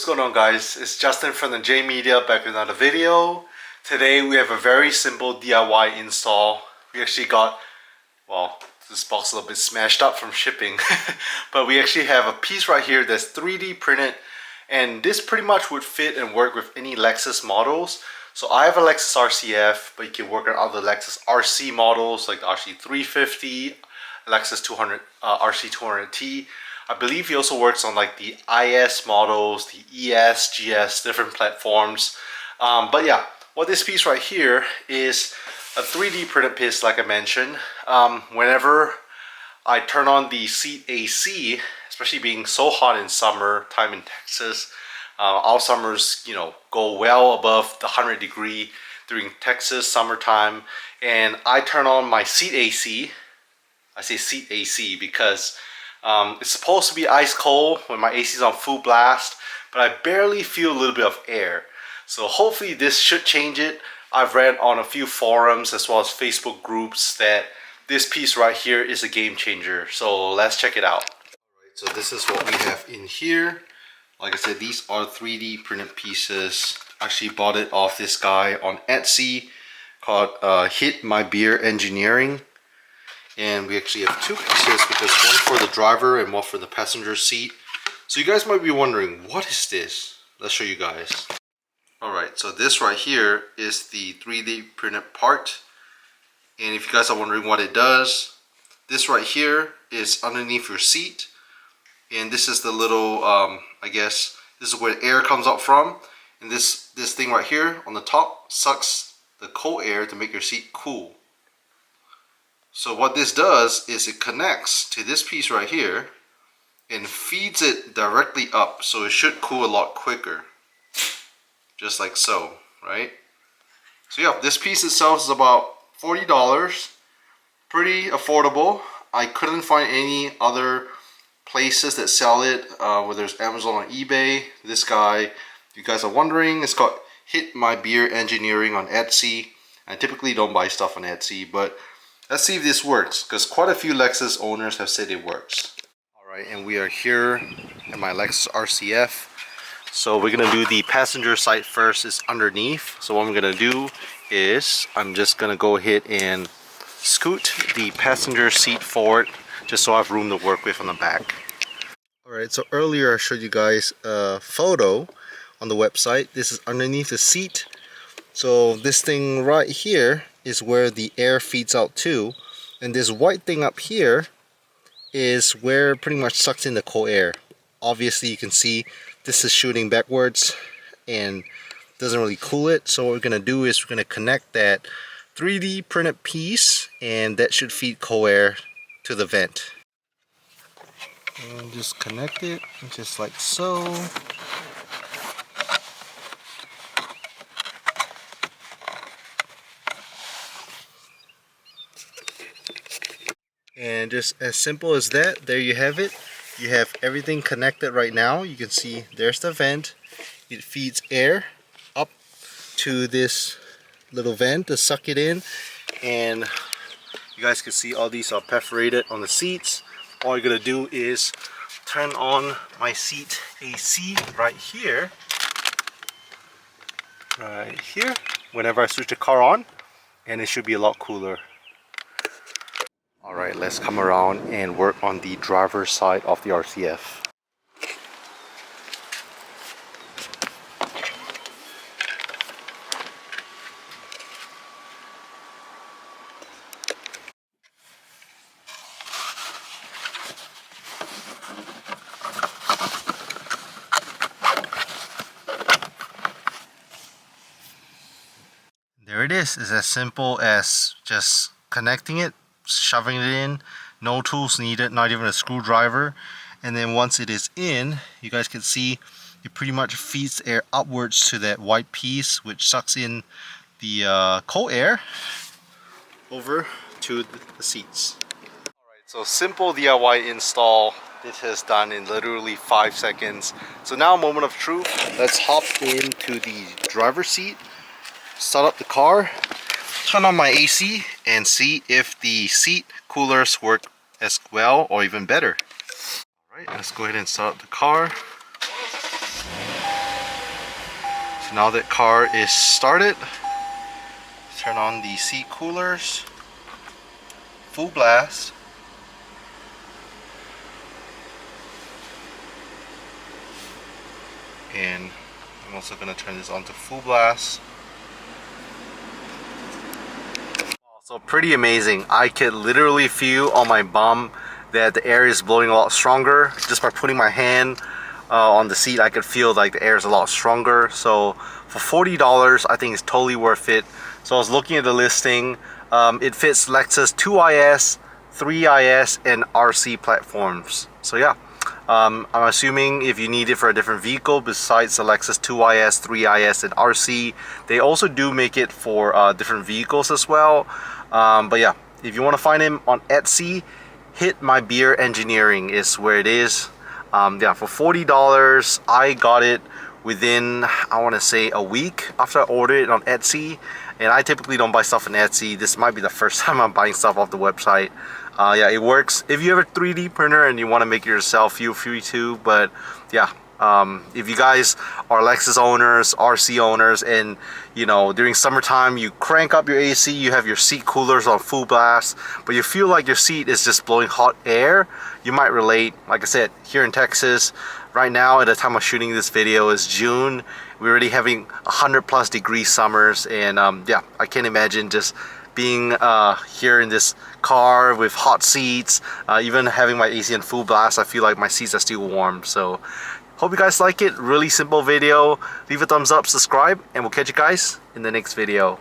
going on, guys? It's Justin from the J Media back with another video. Today we have a very simple DIY install. We actually got, well, this box is a little bit smashed up from shipping, but we actually have a piece right here that's 3D printed, and this pretty much would fit and work with any Lexus models. So I have a Lexus RCF, but you can work on other Lexus RC models like the RC350, Lexus 200, RC200T. I believe he also works on like the IS models, the ES, GS, different platforms. But yeah, what this piece right here is a 3D printed piece, like I mentioned. Whenever I turn on the seat AC, especially being so hot in summer time in Texas, all summers, you know, go well above the 100-degree during Texas summertime, and I turn on my seat AC. I say seat AC because it's supposed to be ice cold when my AC is on full blast, but I barely feel a little bit of air. So hopefully this should change it. I've read on a few forums as well as Facebook groups that this piece right here is a game changer. So let's check it out. Alright, so this is what we have in here. Like I said, these are 3D printed pieces. I actually bought it off this guy on Etsy called Hit My Beer Engineering. And we actually have two pieces because one for the driver and one for the passenger seat. So you guys might be wondering, what is this? Let's show you guys. Alright, so this right here is the 3D printed part. And if you guys are wondering what it does, this right here is underneath your seat. And this is the little, I guess, this is where air comes out from. And this thing right here on the top sucks the cold air to make your seat cool. So what this does is it connects to this piece right here and feeds it directly up, so it should cool a lot quicker. Just like so, right? So yeah, this piece itself is about $40. Pretty affordable. I couldn't find any other places that sell it, whether it's Amazon or eBay. This guy, if you guys are wondering, it's called Hit My Beer Engineering on Etsy. I typically don't buy stuff on Etsy, but let's see if this works, because quite a few Lexus owners have said it works. Alright, and we are here at my Lexus RCF. So we're going to do the passenger side first, is underneath. So what I'm going to do is I'm just going to go ahead and scoot the passenger seat forward just so I have room to work with on the back. Alright, so earlier I showed you guys a photo on the website. This is underneath the seat. So this thing right here is where the air feeds out to, and this white thing up here is where pretty much sucks in the cold air. Obviously you can see this is shooting backwards and doesn't really cool it. So what we're going to do is we're going to connect that 3D printed piece, and that should feed cold air to the vent. And just connect it just like so. And just as simple as that, there you have it. You have everything connected right now. You can see there's the vent. It feeds air up to this little vent to suck it in. And you guys can see all these are perforated on the seats. All you're gonna do is turn on my seat AC right here. Right here. Whenever I switch the car on, and it should be a lot cooler. Alright, let's come around and work on the driver's side of the RCF. There it is. It's as simple as just connecting it, shoving it in, no tools needed, not even a screwdriver. And then once it is in, you guys can see it pretty much feeds air upwards to that white piece, which sucks in the cold air over to the seats. Alright, so simple DIY install. This is done in literally 5 seconds. So now, moment of truth. Let's hop into the driver's seat, start up the car, turn on my AC, and see if the seat coolers work as well or even better. Alright, let's go ahead and start up the car. So now that car is started, turn on the seat coolers, full blast. And I'm also going to turn this on to full blast. So pretty amazing. I could literally feel on my bum that the air is blowing a lot stronger. Just by putting my hand on the seat, I could feel like the air is a lot stronger. So for $40, I think it's totally worth it. So I was looking at the listing. It fits Lexus 2IS, 3IS, and RC platforms. So yeah. I'm assuming if you need it for a different vehicle besides the Lexus 2IS, 3IS, and RC, they also do make it for different vehicles as well. But yeah, if you want to find him on Etsy, Hit My Beer Engineering is where it is. Yeah, for $40, I got it within, I want to say, a week after I ordered it on Etsy. And I typically don't buy stuff on Etsy. This might be the first time I'm buying stuff off the website. Yeah, it works. If you have a 3D printer and you want to make it yourself, feel free to. But yeah, if you guys are Lexus owners, RC owners, and you know, during summertime you crank up your AC, you have your seat coolers on full blast, but you feel like your seat is just blowing hot air, you might relate. Like I said, here in Texas right now, at the time of shooting this video, is June. We're already having 100+ degree summers, and yeah, I can't imagine just being here in this car with hot seats, even having my AC in full blast. I feel like my seats are still warm. So hope you guys like it. Really simple video. Leave a thumbs up, subscribe, and we'll catch you guys in the next video.